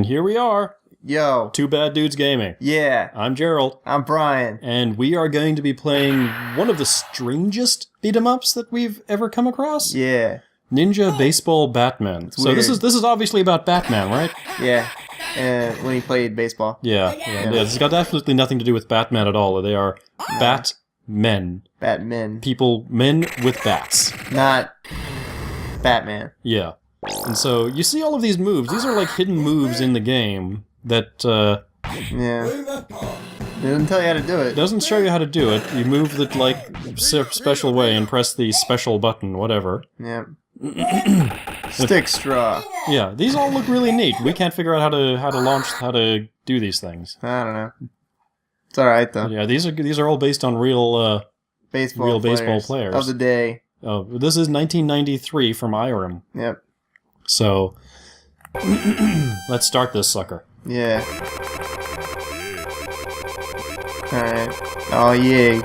And here we are. Yo. Two Bad Dudes Gaming. Yeah. I'm Gerald. I'm Brian. And we are going to be playing one of the strangest beat-em-ups that we've ever come across. Yeah. Ninja Baseball Batman. So this is obviously about Batman, right? Yeah. When he played baseball. Yeah. It's got absolutely nothing to do with Batman at all. They are Batmen. Batmen. People, men with bats. Not Batman. Yeah. And so you see all of these moves. These are like hidden moves in the game that Yeah. It doesn't tell you how to do it. doesn't show you how to do it. You move it like special way and press the special button, whatever. Yeah. Stick straw. Yeah, these all look really neat. We can't figure out how to do these things. I don't know. It's alright though. But yeah, these are all based on real Baseball players of the day. Oh, this is 1993 from Irem. Yep. So let's start this sucker. Yeah. Alright. Oh yeah.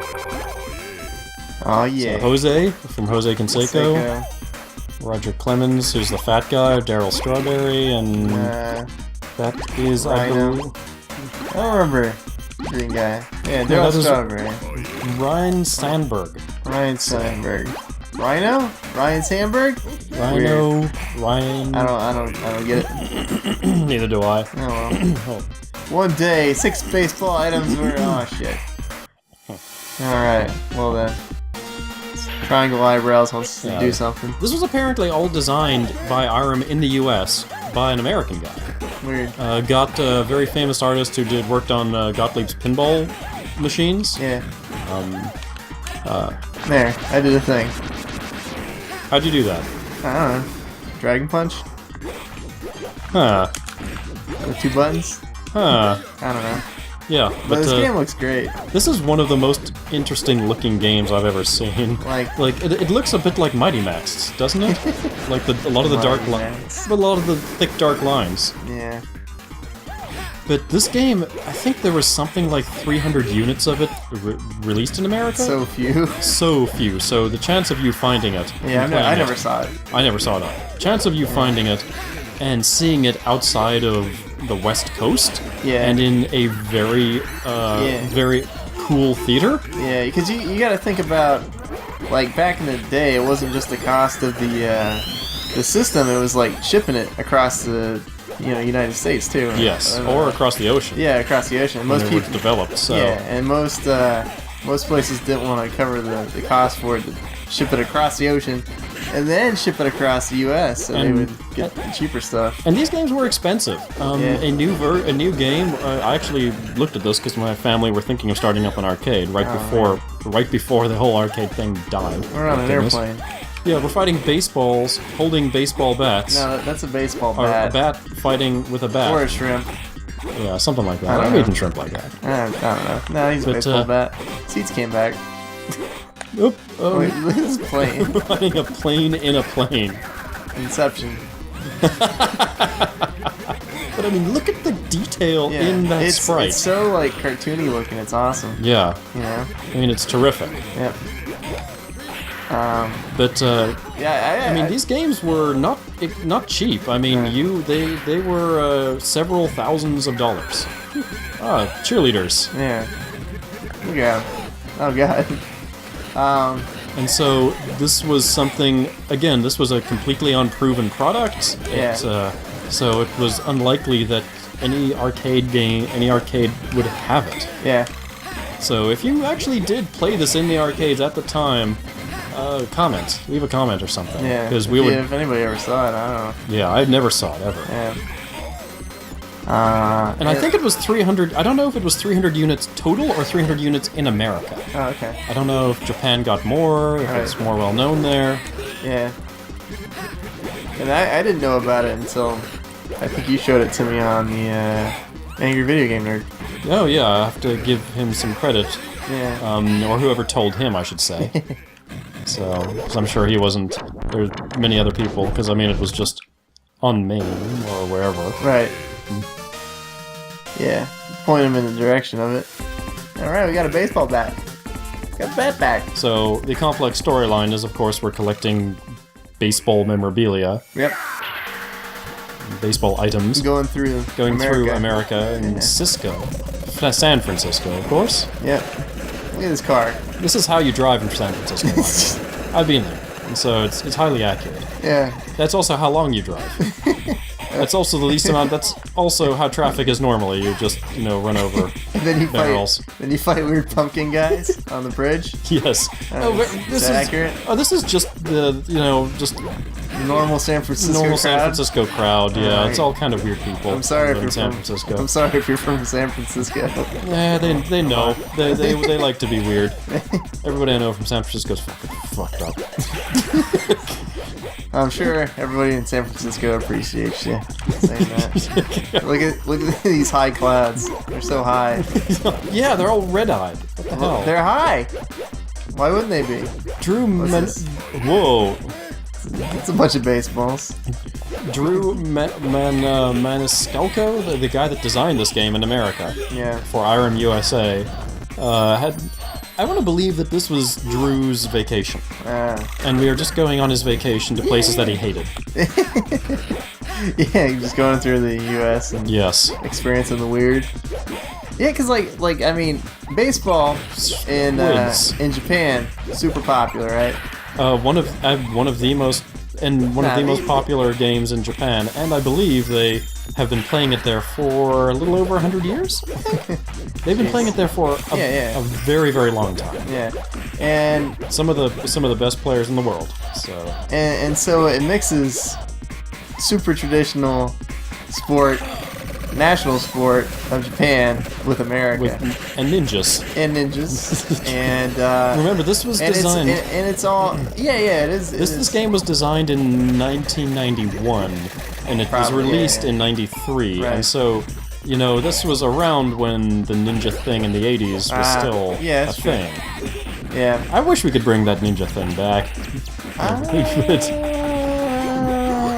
Oh yeah. So Jose from Jose Canseco. Roger Clemens, who's the fat guy, Daryl Strawberry, and that is I don't remember. Green guy. Yeah, Daryl Strawberry. Ryan Sandberg. Ryan Sandberg. Rhino? Ryan Sandberg? Rhino. Weird. Ryan. I don't get it. Neither do I. Oh well. One day, 6 baseball items were. Oh shit. Alright, well then. Triangle eyebrows wants to do something. This was apparently all designed by Irem in the US by an American guy. Weird. Got a very famous artist who worked on Gottlieb's pinball machines. Yeah. There, I did a thing. How'd you do that? I don't know. Dragon Punch? Huh. With 2 buttons? Huh. I don't know. Yeah, But this game looks great. This is one of the most interesting looking games I've ever seen. Like it looks a bit like Mighty Max, doesn't it? Like a lot of the dark lines, a lot of the thick dark lines. Yeah. But this game, I think there was something like 300 units of it released in America. So few. So few. So the chance of you finding it. Yeah, I never saw it. I never saw it either. Chance of you finding it and seeing it outside of the West Coast, and in a very, very cool theater. Yeah, because you got to think about, like back in the day, it wasn't just the cost of the system; it was like shipping it across the United States too. Yes, or across the ocean. Yeah, across the ocean. Most people developed. So yeah, and most places didn't want to cover the cost for it to ship it across the ocean. And then ship it across the U.S. so they would get the cheaper stuff. And these games were expensive. A new game. I actually looked at this because my family were thinking of starting up an arcade right before the whole arcade thing died. We're on an airplane. Yeah, we're fighting baseballs, holding baseball bats. No, that's a baseball bat. Or a bat fighting with a bat. Or a shrimp. Yeah, something like that. I'm eating shrimp like that. I don't know. No, he's a baseball bat. Seats came back. Oop. Wait, this is plane. Flying a plane in a plane. Inception. But I mean, look at the detail in that sprite. It's so like cartoony looking. It's awesome. Yeah. You know. I mean, it's terrific. Yep. But I mean, these games were not cheap. I mean, they were several thousands of dollars. Cheerleaders. Yeah. Yeah. Oh god. And so this was something. Again, this was a completely unproven product. Yeah. So it was unlikely that any arcade would have it. Yeah. So if you actually did play this in the arcades at the time, leave a comment or something. Yeah. Because if anybody ever saw it, I don't know. Yeah, I never saw it ever. Yeah. And I think it was 300. I don't know if it was 300 units total or 300 units in America. Oh, okay. I don't know if Japan got more, if it's more well known there. Yeah. And I didn't know about it until I think you showed it to me on the Angry Video Game Nerd. Oh yeah, I have to give him some credit. Yeah. Or whoever told him, I should say. So, because I'm sure he wasn't. There's many other people. Because I mean, it was just on MAME or wherever. Right. Yeah, point him in the direction of it. Alright, we got a baseball bat. Got a bat back. So, the complex storyline is, of course, we're collecting baseball memorabilia. Yep. baseball items. Going through America and Cisco. San Francisco, of course. Yep. Look at this car. This is how you drive in San Francisco, by the way. I've been there, and so it's highly accurate. Yeah. That's also how long you drive. That's also the least amount. That's also how traffic is normally. You just, run over barrels. Then you fight weird pumpkin guys on the bridge. Yes. Is that accurate? This is just the, just normal San Francisco crowd. Yeah, it's all kind of weird people. I'm sorry if you're San from Francisco. I'm sorry if you're from San Francisco. Yeah, they know. They like to be weird. Everybody I know from San Francisco is fucked up. I'm sure everybody in San Francisco appreciates you saying that. look at these high clouds. They're so high. Yeah, they're all red-eyed. What the hell? They're high. Why wouldn't they be? Whoa. It's a bunch of baseballs. Drew Maniscalco, the guy that designed this game in America, for Irem USA, had. I want to believe that this was Drew's vacation, and we are just going on his vacation to places that he hated. Yeah, just going through the U.S. and experiencing the weird. Yeah, because like I mean, baseball in Japan, super popular, right? One of the most popular games in Japan, and I believe they have been playing it there for a little over 100 years. They've been playing it there for a very, very long time. Yeah, and some of the best players in the world. So and so it mixes super traditional sport, national sport of Japan with America and ninjas and remember this was designed and it's all it is. This game was designed in 1991 and it was released in 93, and so this was around when the ninja thing in the 80s was still a thing. Yeah, I wish we could bring that ninja thing back.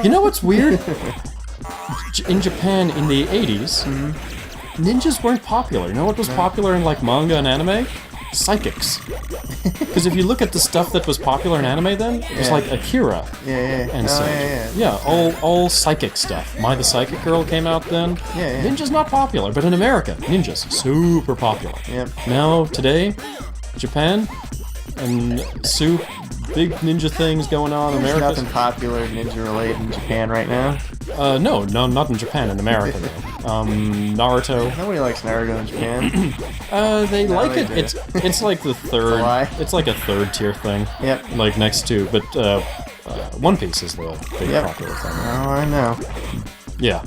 You know what's weird? In Japan in the 80s, ninjas weren't popular. You know what was popular in like manga and anime? Psychics. Because if you look at the stuff that was popular in anime then, it was like Akira and such. All psychic stuff. My the Psychic Girl came out then. Ninjas not popular, but in America, ninjas super popular. Now today, Japan and big ninja things going on in America. There's nothing popular ninja related in Japan right now. No, not in Japan. In America, though. Naruto. Nobody likes Naruto in Japan. They like it. It's like the third. It's like a third tier thing. Yep. Like next to, but One Piece is the big popular thing. Oh, I know. Yeah.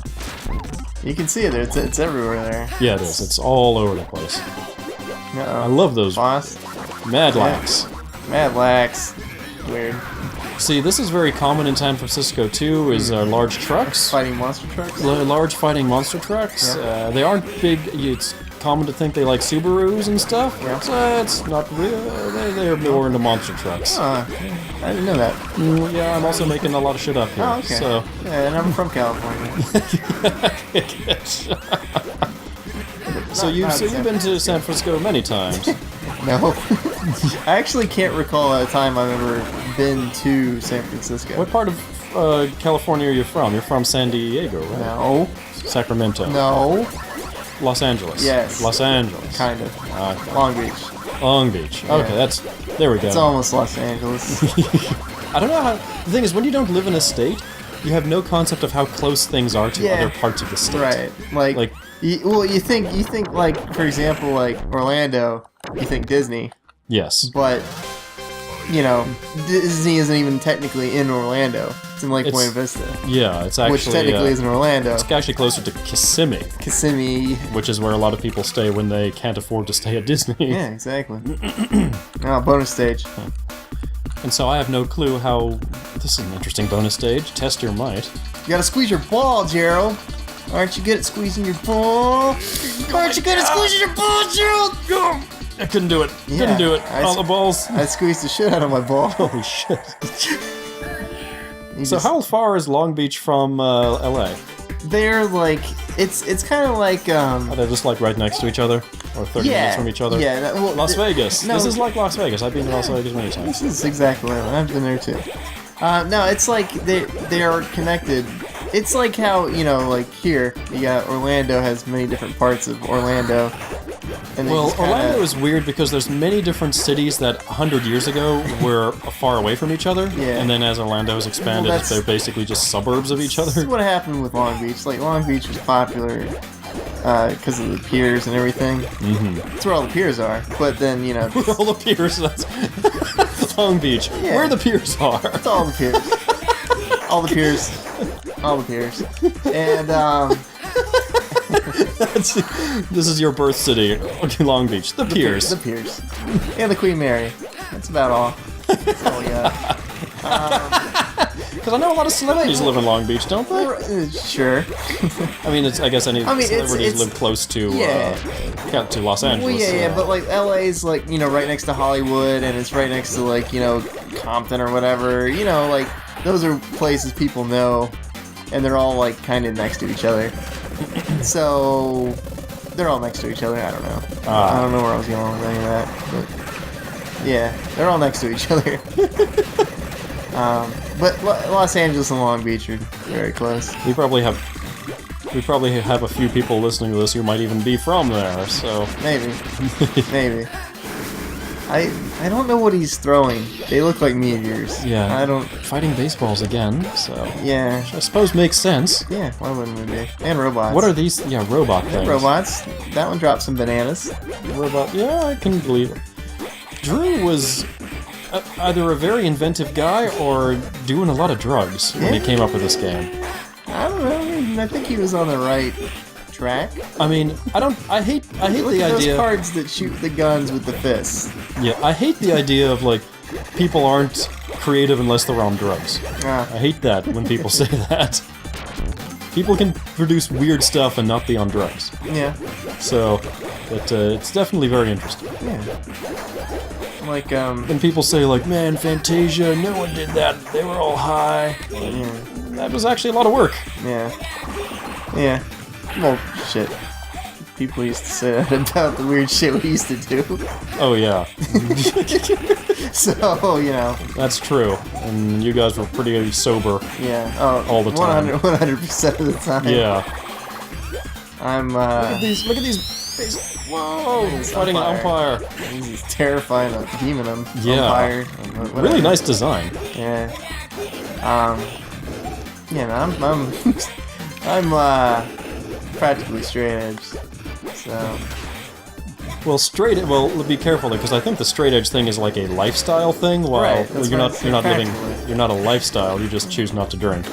You can see it there. It's everywhere there. Yeah, it is. It's all over the place. I love those. Boss. Mad Lax. Mad Lax. Weird. See, this is very common in San Francisco too. Is large trucks, fighting monster trucks. Large fighting monster trucks. Yeah. They aren't big. It's common to think they like Subarus and stuff. Yeah. So it's not real. They're more into monster trucks. I didn't know that. Yeah, I'm also making a lot of shit up here. Oh, okay. So. Yeah, and I'm from California. So you've been to San Francisco many times. No. I actually can't recall a time I've ever been to San Francisco. What part of California are you from? You're from San Diego, right? No. Sacramento. No. Los Angeles. Yes. Los Angeles. Kind of. Okay. Long Beach. Long Beach. Yeah. Okay, there we go. It's almost Los Angeles. I don't know how... The thing is, when you don't live in a state, you have no concept of how close things are to other parts of the state. Right. Like you think like, for example, like Orlando, you think Disney. Yes. But, Disney isn't even technically in Orlando. It's in Lake Buena Vista. Yeah, it's actually... Which technically is in Orlando. It's actually closer to Kissimmee. Kissimmee. Which is where a lot of people stay when they can't afford to stay at Disney. Yeah, exactly. Bonus stage. And so I have no clue how... This is an interesting bonus stage. Test your might. You gotta squeeze your ball, Gerald. Aren't you good at squeezing your ball? Aren't you good at squeezing your ball, Gerald? I couldn't do it. Couldn't do it. All the balls. I squeezed the shit out of my ball. Holy shit. So how far is Long Beach from LA? They're like... It's kind of like... Are they just like right next to each other? Or 30 minutes from each other? Yeah. Well, Las Vegas. No, this is like Las Vegas. I've been to Las Vegas many times. This is exactly what I've been there too. No, it's like they are connected It's like how, you know, like here, you got Orlando has many different parts of Orlando. And they Well, just kinda- Orlando is weird because there's many different cities that 100 years ago were far away from each other, Yeah. and then as Orlando has expanded, Well, that's- they're basically just suburbs of each This is other. what happened with Long Beach. Like, Long Beach was popular because of the piers and everything. Mm-hmm. That's where all the piers are. But then, you know, All the piers. That's Long Beach, Yeah. where the piers are. it's all the piers. All the piers. All the piers. And, This is your birth city, Long Beach. The piers. The piers. And the Queen Mary. That's about all. That's all we got. Because I know a lot of celebrities live in Long Beach, don't they? Sure. I mean, I guess any I mean, celebrities it's- live close to Yeah. to Los Angeles. Well, yeah, so- but like LA's like, you know, right next to Hollywood, and it's right next to like, you know, Compton or whatever. You know, like those are places people know, and they're all like kind of next to each other. So they're all next to each other. I don't know. Ah. I don't know where I was going with any of that, but yeah, they're all next to each other. But Los Angeles and Long Beach are very close. We probably have a few people listening to this who might even be from there. So Maybe. Maybe. I don't know what he's throwing. They look like meteors. yeah, I don't. fighting baseballs again. So Yeah. I suppose makes sense. Yeah. Why wouldn't it be? And robots. What are these? Yeah, robot things. robots? That one dropped some bananas. Robot. Yeah, I can believe it. Drew was either a very inventive guy or doing a lot of drugs when he Yeah. came up with this game. I don't know. I think he was on the right track. I mean, I hate Look the at those idea. cards that shoot the guns with the fists. Yeah, I hate the idea of like people aren't creative unless they're on drugs. Ah, I hate that when people say that. People can produce weird stuff and not be on drugs. yeah. So, but it's definitely very interesting. Yeah. Like, When people say like, "Man, Fantasia, no one did that. They were all high." yeah. That was actually a lot of work. Yeah. Yeah. Well, shit. People used to say that about the weird shit we used to do. Oh yeah, So, you know, that's true. And you guys were pretty sober. yeah. Oh, All the time. 100% of the time. Yeah. I'm, Look at these. Look at these. Whoa! Fighting an umpire. He's terrifying a demon Yeah. umpire. Really Whatever. nice design. Yeah. Yeah, no, I'm practically straight edge. So, Well, well, be careful because I think the straight edge thing is like a lifestyle thing. While Right, that's you're what not I you're not said, living, practically. you're not a lifestyle. You just choose not to drink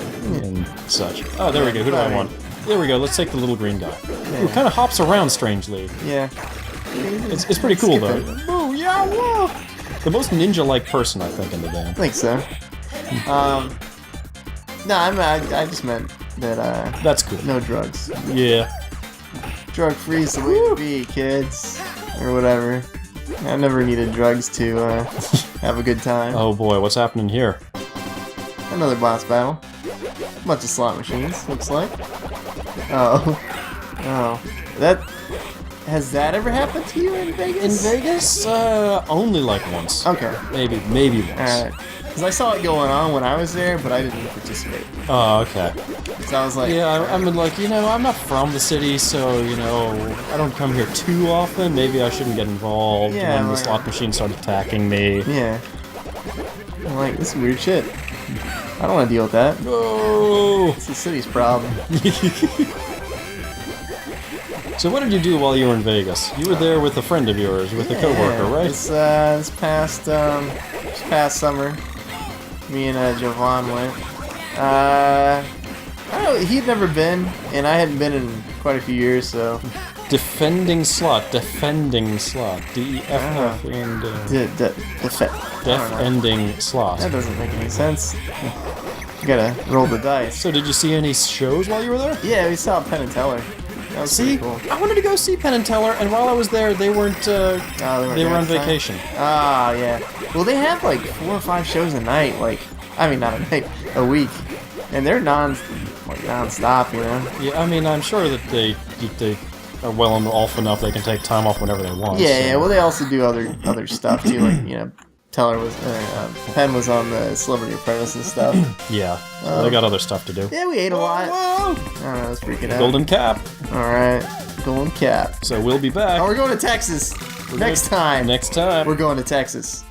and such. Oh, there we go. Who do I Right. want? There we go. Let's take the little green guy. Who kind of hops around strangely. yeah. It's pretty cool Skip though. it. Ooh, yeah, whoa. The most ninja-like person I think in the game. I think so. No, I just meant that, That's cool. no drugs. Yeah. Drug free is the way to be, kids. Or whatever. I never needed drugs to, have a good time. Oh boy, what's happening here? Another boss battle. Bunch of slot machines, looks like. Oh. Oh. Has that ever happened to you in In Vegas? Vegas, only like once. Okay. Maybe once. Alright. Because I saw it going on when I was there, but I didn't participate. Oh, okay. So I was like, Yeah, I mean, like, I'm not from the city, so, I don't come here too often. Maybe I shouldn't get involved Yeah, when the right. slot machines start attacking me. yeah. I'm like, this is weird shit. I don't want to deal with that. Oh! It's the city's problem. So what did you do while you were in Vegas? You were there with a friend of yours, with a coworker, right? This past summer, me and Jovan went. I don't know, he'd never been, and I hadn't been in quite a few years, so Defending slot. D-E-F-F and defending slot. that doesn't make any sense. You gotta roll the dice. So did you see any shows while you were there? Yeah, we saw Penn and Teller. That was See, pretty cool. I wanted to go see Penn and Teller, and while I was there, they weren't. Oh, They were on there at the time? vacation. Ah, yeah. Well, they have like 4 or 5 shows a night. Like, I mean, not a night, a week, and they're non-stop. You know. Yeah, I mean, I'm sure that they are off enough they can take time off whenever they want. Yeah, so- yeah. Well, they also do other stuff too, like Teller was, Penn was on the Celebrity Apprentice and stuff. Yeah, they got other stuff to do. Yeah, we ate a lot. I don't know, I was freaking out. Golden Cap. Alright, Golden Cap. So we'll be back Oh, we're going to Texas. Next time. next time. We're going to Texas.